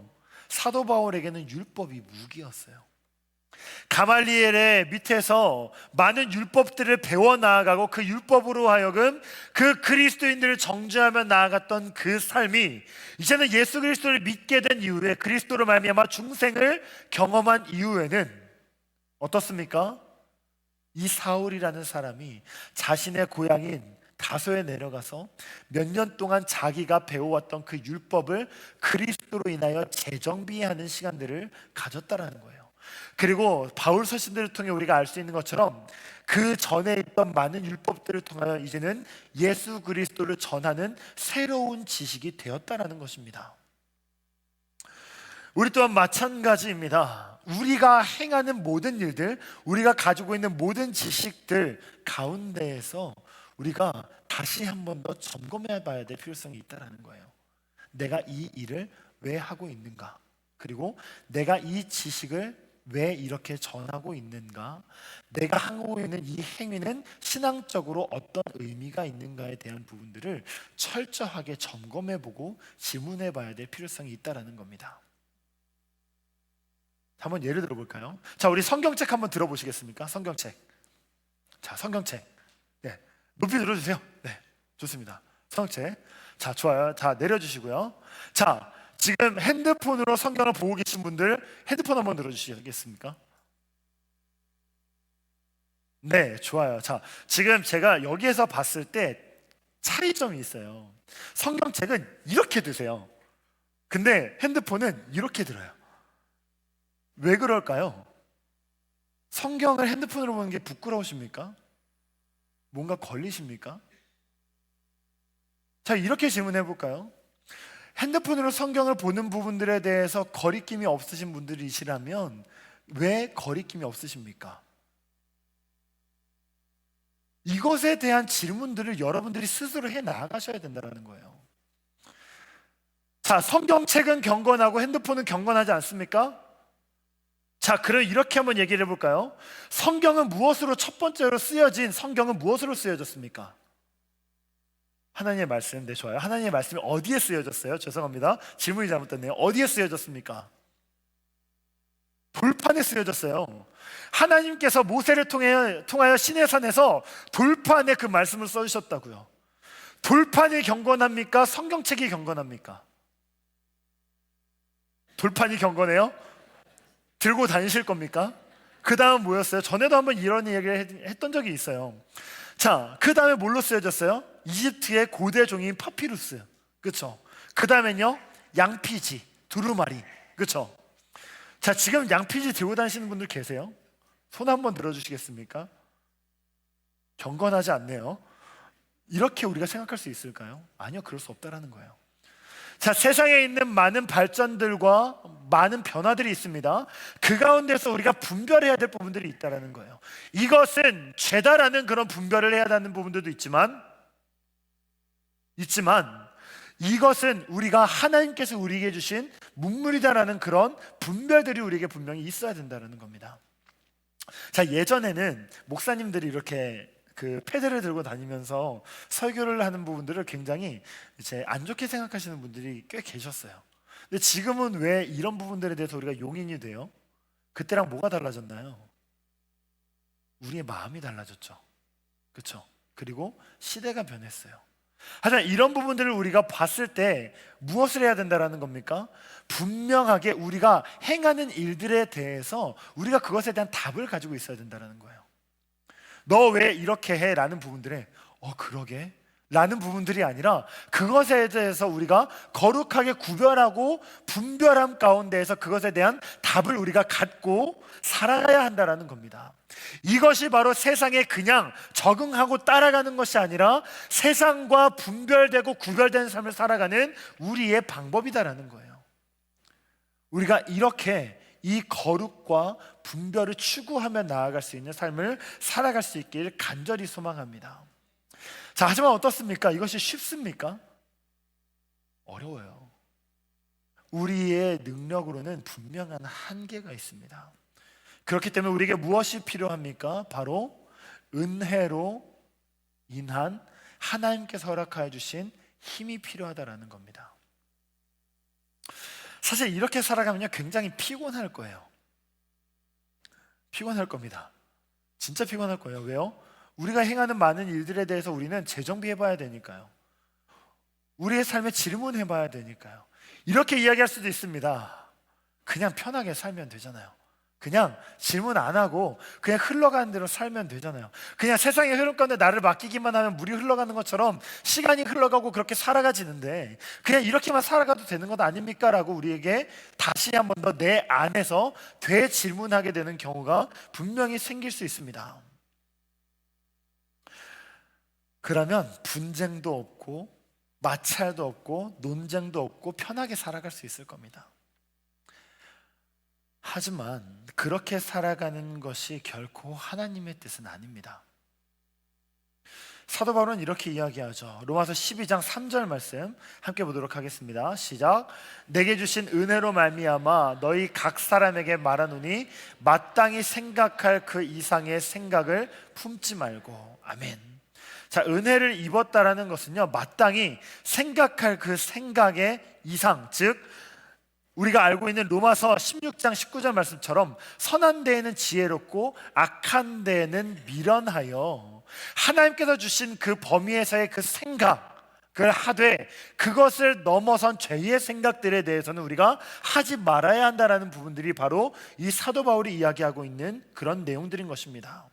B: 사도 바울에게는 율법이 무기였어요. 가말리엘의 밑에서 많은 율법들을 배워 나아가고 그 율법으로 하여금 그 그리스도인들을 정죄하며 나아갔던 그 삶이 이제는 예수 그리스도를 믿게 된 이후에 그리스도로 말미암아 중생을 경험한 이후에는 어떻습니까? 이 사울이라는 사람이 자신의 고향인 다소에 내려가서 몇 년 동안 자기가 배워왔던 그 율법을 그리스도로 인하여 재정비하는 시간들을 가졌다라는 거예요. 그리고 바울 서신들을 통해 우리가 알 수 있는 것처럼 그 전에 있던 많은 율법들을 통하여 이제는 예수 그리스도를 전하는 새로운 지식이 되었다라는 것입니다. 우리 또한 마찬가지입니다. 우리가 행하는 모든 일들, 우리가 가지고 있는 모든 지식들 가운데에서 우리가 다시 한 번 더 점검해 봐야 될 필요성이 있다는 거예요. 내가 이 일을 왜 하고 있는가? 그리고 내가 이 지식을 왜 이렇게 전하고 있는가? 내가 하고 있는 이 행위는 신앙적으로 어떤 의미가 있는가에 대한 부분들을 철저하게 점검해보고 질문해봐야 될 필요성이 있다는 겁니다. 한번 예를 들어볼까요? 자, 우리 성경책 한번 들어보시겠습니까? 성경책. 자, 성경책. 네, 높이 들어주세요. 네, 좋습니다. 성경책. 자, 좋아요. 자, 내려주시고요. 자, 지금 핸드폰으로 성경을 보고 계신 분들 핸드폰 한번 들어주시겠습니까? 네, 좋아요. 자, 지금 제가 여기에서 봤을 때 차이점이 있어요. 성경책은 이렇게 드세요. 근데 핸드폰은 이렇게 들어요. 왜 그럴까요? 성경을 핸드폰으로 보는 게 부끄러우십니까? 뭔가 걸리십니까? 자, 이렇게 질문해 볼까요? 핸드폰으로 성경을 보는 부분들에 대해서 거리낌이 없으신 분들이시라면 왜 거리낌이 없으십니까? 이것에 대한 질문들을 여러분들이 스스로 해 나가셔야 된다는 거예요. 자, 성경책은 경건하고 핸드폰은 경건하지 않습니까? 자, 그럼 이렇게 한번 얘기를 해볼까요? 성경은 무엇으로 첫 번째로 쓰여진 성경은 무엇으로 쓰여졌습니까? 하나님의 말씀. 네, 좋아요. 하나님의 말씀이 어디에 쓰여졌어요? 죄송합니다. 질문이 잘못됐네요. 어디에 쓰여졌습니까? 돌판에 쓰여졌어요. 하나님께서 모세를 통하여 시내산에서 돌판에 그 말씀을 써주셨다고요. 돌판이 경건합니까? 성경책이 경건합니까? 돌판이 경건해요? 들고 다니실 겁니까? 그 다음 뭐였어요? 전에도 한번 이런 얘기를 했던 적이 있어요. 자, 그 다음에 뭘로 쓰여졌어요? 이집트의 고대 종인 파피루스. 그쵸? 그 다음엔요, 양피지, 두루마리. 그쵸? 자, 지금 양피지 들고 다니시는 분들 계세요? 손 한번 들어주시겠습니까? 경건하지 않네요. 이렇게 우리가 생각할 수 있을까요? 아니요, 그럴 수 없다라는 거예요. 자, 세상에 있는 많은 발전들과 많은 변화들이 있습니다. 그 가운데서 우리가 분별해야 될 부분들이 있다는 거예요. 이것은 죄다라는 그런 분별을 해야 하는 부분들도 있지만 이것은 우리가 하나님께서 우리에게 주신 문물이다라는 그런 분별들이 우리에게 분명히 있어야 된다는 겁니다. 자, 예전에는 목사님들이 이렇게 그 패드를 들고 다니면서 설교를 하는 부분들을 굉장히 이제 안 좋게 생각하시는 분들이 꽤 계셨어요. 근데 지금은 왜 이런 부분들에 대해서 우리가 용인이 돼요? 그때랑 뭐가 달라졌나요? 우리의 마음이 달라졌죠. 그렇죠? 그리고 시대가 변했어요. 하지만 이런 부분들을 우리가 봤을 때 무엇을 해야 된다는 겁니까? 분명하게 우리가 행하는 일들에 대해서 우리가 그것에 대한 답을 가지고 있어야 된다는 거예요. 너 왜 이렇게 해? 라는 부분들에 그러게? 라는 부분들이 아니라 그것에 대해서 우리가 거룩하게 구별하고 분별함 가운데에서 그것에 대한 답을 우리가 갖고 살아가야 한다는 겁니다. 이것이 바로 세상에 그냥 적응하고 따라가는 것이 아니라 세상과 분별되고 구별된 삶을 살아가는 우리의 방법이다라는 거예요. 우리가 이렇게 이 거룩과 분별을 추구하며 나아갈 수 있는 삶을 살아갈 수 있길 간절히 소망합니다. 자, 하지만 어떻습니까? 이것이 쉽습니까? 어려워요. 우리의 능력으로는 분명한 한계가 있습니다. 그렇기 때문에 우리에게 무엇이 필요합니까? 바로 은혜로 인한 하나님께서 허락하여 주신 힘이 필요하다라는 겁니다. 사실 이렇게 살아가면요, 굉장히 피곤할 거예요. 피곤할 겁니다. 진짜 피곤할 거예요. 왜요? 우리가 행하는 많은 일들에 대해서 우리는 재정비해봐야 되니까요. 우리의 삶에 질문해봐야 되니까요. 이렇게 이야기할 수도 있습니다. 그냥 편하게 살면 되잖아요. 그냥 질문 안 하고 그냥 흘러가는 대로 살면 되잖아요. 그냥 세상의 흐름 가운데 나를 맡기기만 하면 물이 흘러가는 것처럼 시간이 흘러가고 그렇게 살아가지는데 그냥 이렇게만 살아가도 되는 것 아닙니까? 라고 우리에게 다시 한 번 더 내 안에서 되질문하게 되는 경우가 분명히 생길 수 있습니다. 그러면 분쟁도 없고 마찰도 없고 논쟁도 없고 편하게 살아갈 수 있을 겁니다. 하지만 그렇게 살아가는 것이 결코 하나님의 뜻은 아닙니다. 사도 바울은 이렇게 이야기하죠. 로마서 12장 3절 말씀 함께 보도록 하겠습니다. 시작. 내게 주신 은혜로 말미암아 너희 각 사람에게 말하노니 마땅히 생각할 그 이상의 생각을 품지 말고. 아멘. 자, 은혜를 입었다라는 것은요, 마땅히 생각할 그 생각의 이상, 즉 우리가 알고 있는 로마서 16장 19절 말씀처럼 선한 데에는 지혜롭고 악한 데에는 미련하여 하나님께서 주신 그 범위에서의 그 생각을 하되 그것을 넘어선 죄의 생각들에 대해서는 우리가 하지 말아야 한다라는 부분들이 바로 이 사도 바울이 이야기하고 있는 그런 내용들인 것입니다.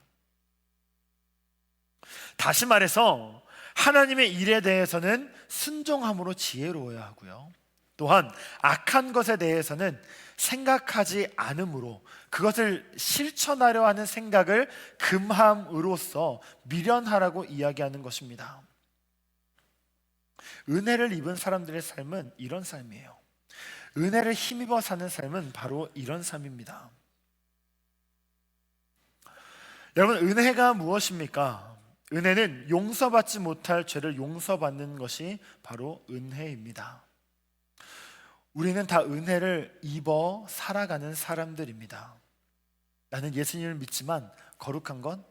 B: 다시 말해서 하나님의 일에 대해서는 순종함으로 지혜로워야 하고요, 또한 악한 것에 대해서는 생각하지 않음으로 그것을 실천하려 하는 생각을 금함으로써 미련하라고 이야기하는 것입니다. 은혜를 입은 사람들의 삶은 이런 삶이에요. 은혜를 힘입어 사는 삶은 바로 이런 삶입니다. 여러분, 은혜가 무엇입니까? 은혜는 용서받지 못할 죄를 용서받는 것이 바로 은혜입니다. 우리는 다 은혜를 입어 살아가는 사람들입니다. 나는 예수님을 믿지만 거룩한 건,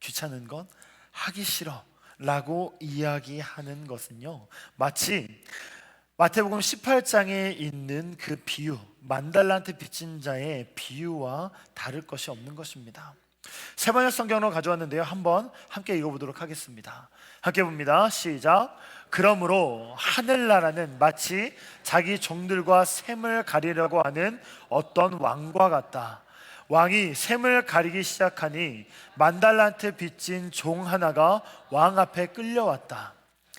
B: 귀찮은 건 하기 싫어 라고 이야기하는 것은요, 마치 마태복음 18장에 있는 그 비유, 만달란트 빚진 자의 비유와 다를 것이 없는 것입니다. 세번역 성경으로 가져왔는데요, 한번 함께 읽어보도록 하겠습니다. 함께 봅니다. 시작. 그러므로 하늘나라는 마치 자기 종들과 셈을 가리려고 하는 어떤 왕과 같다. 왕이 셈을 가리기 시작하니 만달란트 빚진 종 하나가 왕 앞에 끌려왔다.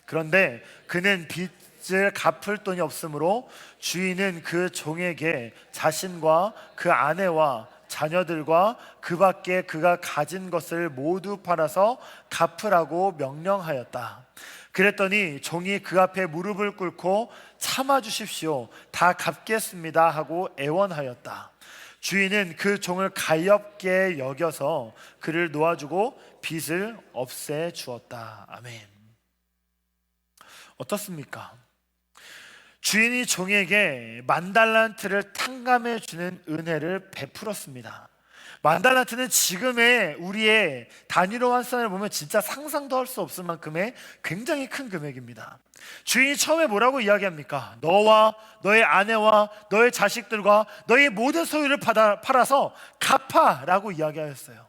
B: 그런데 그는 빚을 갚을 돈이 없으므로 주인은 그 종에게 자신과 그 아내와 자녀들과 그 밖에 그가 가진 것을 모두 팔아서 갚으라고 명령하였다. 그랬더니 종이 그 앞에 무릎을 꿇고 참아 주십시오, 다 갚겠습니다 하고 애원하였다. 주인은 그 종을 가엾게 여겨서 그를 놓아주고 빚을 없애 주었다. 아멘. 어떻습니까? 주인이 종에게 만달란트를 탕감해 주는 은혜를 베풀었습니다. 만달란트는 지금의 우리의 단위로 환산을 보면 진짜 상상도 할 수 없을 만큼의 굉장히 큰 금액입니다. 주인이 처음에 뭐라고 이야기합니까? 너와 너의 아내와 너의 자식들과 너의 모든 소유를 팔아서 갚아라고 이야기하였어요.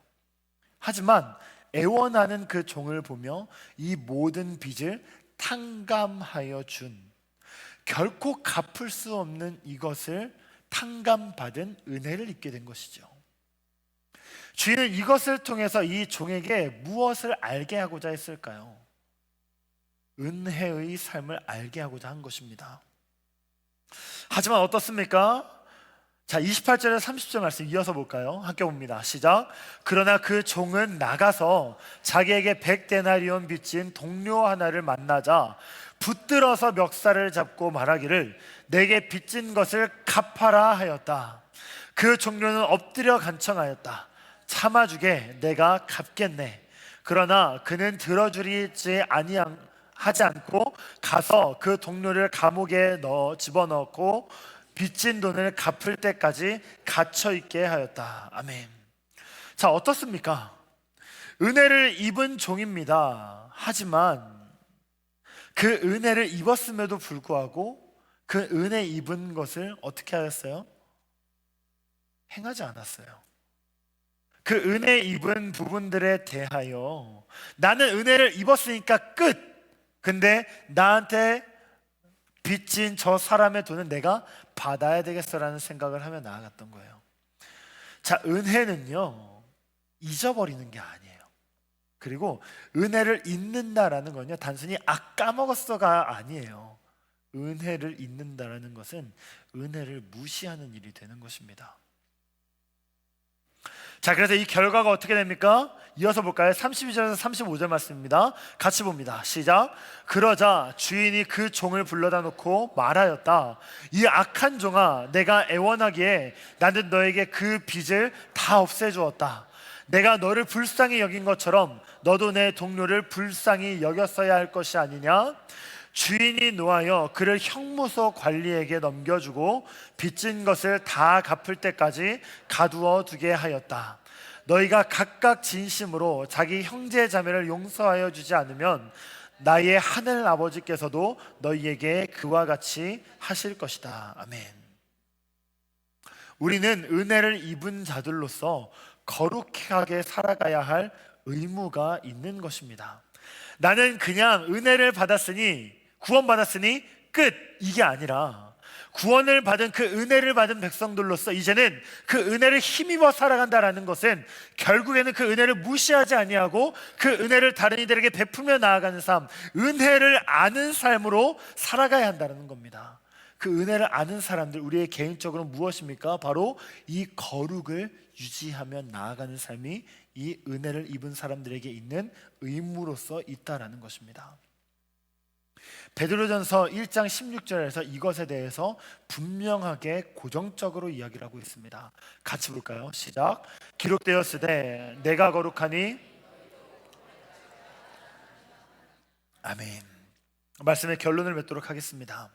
B: 하지만 애원하는 그 종을 보며 이 모든 빚을 탕감하여 준, 결코 갚을 수 없는 이것을 탕감받은 은혜를 입게 된 것이죠. 주인은 이것을 통해서 이 종에게 무엇을 알게 하고자 했을까요? 은혜의 삶을 알게 하고자 한 것입니다. 하지만 어떻습니까? 자, 28절에 30절 말씀 이어서 볼까요? 함께 봅니다. 시작. 그러나 그 종은 나가서 자기에게 100데나리온 빚진 동료 하나를 만나자 붙들어서 멱살을 잡고 말하기를 내게 빚진 것을 갚아라 하였다. 그 종료는 엎드려 간청하였다. 참아주게, 내가 갚겠네. 그러나 그는 들어주리지 하지 않고 가서 그 동료를 감옥에 집어넣고 빚진 돈을 갚을 때까지 갇혀있게 하였다. 아멘. 자, 어떻습니까? 은혜를 입은 종입니다. 하지만 그 은혜를 입었음에도 불구하고 그 은혜 입은 것을 어떻게 하였어요? 행하지 않았어요. 그 은혜 입은 부분들에 대하여 나는 은혜를 입었으니까 끝! 근데 나한테 빚진 저 사람의 돈은 내가 받아야 되겠어라는 생각을 하며 나아갔던 거예요. 자, 은혜는요, 잊어버리는 게 아니에요. 그리고 은혜를 잊는다라는 건요, 단순히 까먹었어가 아니에요. 은혜를 잊는다라는 것은 은혜를 무시하는 일이 되는 것입니다. 자, 그래서 이 결과가 어떻게 됩니까? 이어서 볼까요? 32절에서 35절 말씀입니다. 같이 봅니다. 시작. 그러자 주인이 그 종을 불러다 놓고 말하였다. 이 악한 종아, 내가 애원하기에 나는 너에게 그 빚을 다 없애주었다. 내가 너를 불쌍히 여긴 것처럼 너도 내 동료를 불쌍히 여겼어야 할 것이 아니냐? 주인이 노하여 그를 형무소 관리에게 넘겨주고 빚진 것을 다 갚을 때까지 가두어 두게 하였다. 너희가 각각 진심으로 자기 형제 자매를 용서하여 주지 않으면 나의 하늘 아버지께서도 너희에게 그와 같이 하실 것이다. 아멘. 우리는 은혜를 입은 자들로서 거룩하게 살아가야 할 의무가 있는 것입니다. 나는 그냥 은혜를 받았으니, 구원받았으니 끝, 이게 아니라 구원을 받은 그 은혜를 받은 백성들로서 이제는 그 은혜를 힘입어 살아간다라는 것은 결국에는 그 은혜를 무시하지 아니하고 그 은혜를 다른 이들에게 베풀며 나아가는 삶, 은혜를 아는 삶으로 살아가야 한다는 겁니다. 그 은혜를 아는 사람들, 우리의 개인적으로 무엇입니까? 바로 이 거룩을 유지하며 나아가는 삶이 이 은혜를 입은 사람들에게 있는 의무로서 있다라는 것입니다. 베드로전서 1장 16절에서 이것에 대해서 분명하게 고정적으로 이야기를 하고 있습니다. 같이 볼까요? 시작. 기록되었으되 내가 거룩하니. 아멘. 말씀의 결론을 맺도록 하겠습니다.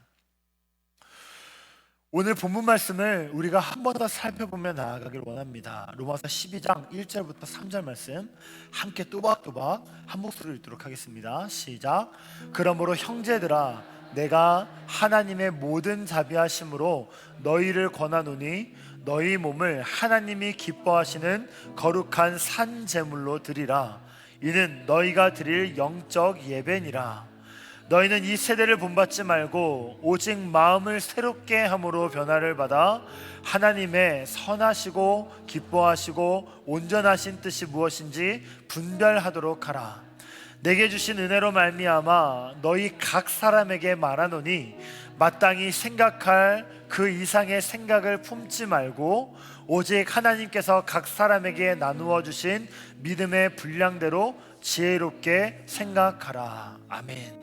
B: 오늘 본문 말씀을 우리가 한 번 더 살펴보며 나아가길 원합니다. 로마서 12장 1절부터 3절 말씀 함께 또박또박 한 목소리로 읽도록 하겠습니다. 시작. 그러므로 형제들아 내가 하나님의 모든 자비하심으로 너희를 권하노니 너희 몸을 하나님이 기뻐하시는 거룩한 산 제물로 드리라. 이는 너희가 드릴 영적 예배니라. 너희는 이 세대를 본받지 말고 오직 마음을 새롭게 함으로 변화를 받아 하나님의 선하시고 기뻐하시고 온전하신 뜻이 무엇인지 분별하도록 하라. 내게 주신 은혜로 말미암아 너희 각 사람에게 말하노니 마땅히 생각할 그 이상의 생각을 품지 말고 오직 하나님께서 각 사람에게 나누어 주신 믿음의 분량대로 지혜롭게 생각하라. 아멘.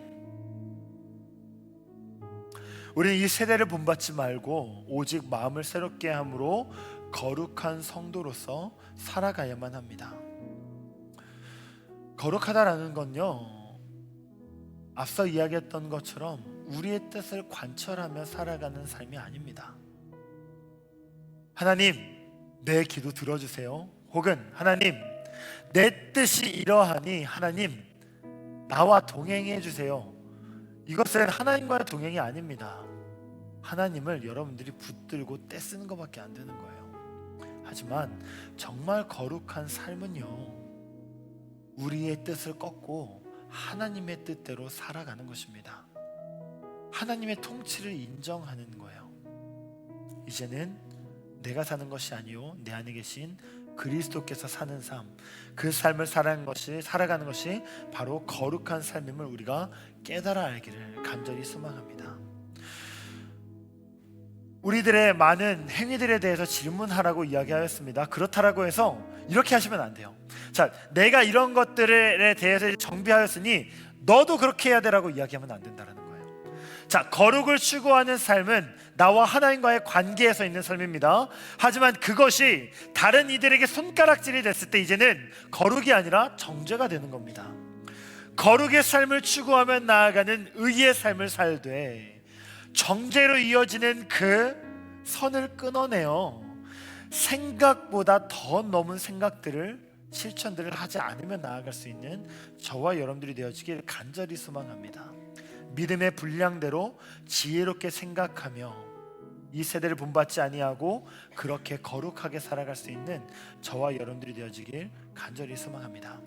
B: 우리는 이 세대를 본받지 말고 오직 마음을 새롭게 함으로 거룩한 성도로서 살아가야만 합니다. 거룩하다라는 건요, 앞서 이야기했던 것처럼 우리의 뜻을 관철하며 살아가는 삶이 아닙니다. 하나님, 내 기도 들어주세요. 혹은 하나님, 내 뜻이 이러하니 하나님, 나와 동행해 주세요. 이것은 하나님과의 동행이 아닙니다. 하나님을 여러분들이 붙들고 떼쓰는 것밖에 안 되는 거예요. 하지만 정말 거룩한 삶은요, 우리의 뜻을 꺾고 하나님의 뜻대로 살아가는 것입니다. 하나님의 통치를 인정하는 거예요. 이제는 내가 사는 것이 아니요 내 안에 계신 그리스도께서 사는 삶, 그 삶을 살아가는 것이 바로 거룩한 삶임을 우리가 깨달아 알기를 간절히 소망합니다. 우리들의 많은 행위들에 대해서 질문하라고 이야기하였습니다. 그렇다라고 해서 이렇게 하시면 안 돼요. 자, 내가 이런 것들에 대해서 정비하였으니 너도 그렇게 해야 되라고 이야기하면 안 된다는 거예요. 자, 거룩을 추구하는 삶은 나와 하나님과의 관계에서 있는 삶입니다. 하지만 그것이 다른 이들에게 손가락질이 됐을 때 이제는 거룩이 아니라 정죄가 되는 겁니다. 거룩의 삶을 추구하며 나아가는 의의 삶을 살되 정죄로 이어지는 그 선을 끊어내어 생각보다 더 넘은 생각들을, 실천들을 하지 않으며 나아갈 수 있는 저와 여러분들이 되어지길 간절히 소망합니다. 믿음의 분량대로 지혜롭게 생각하며 이 세대를 본받지 아니하고 그렇게 거룩하게 살아갈 수 있는 저와 여러분들이 되어지길 간절히 소망합니다.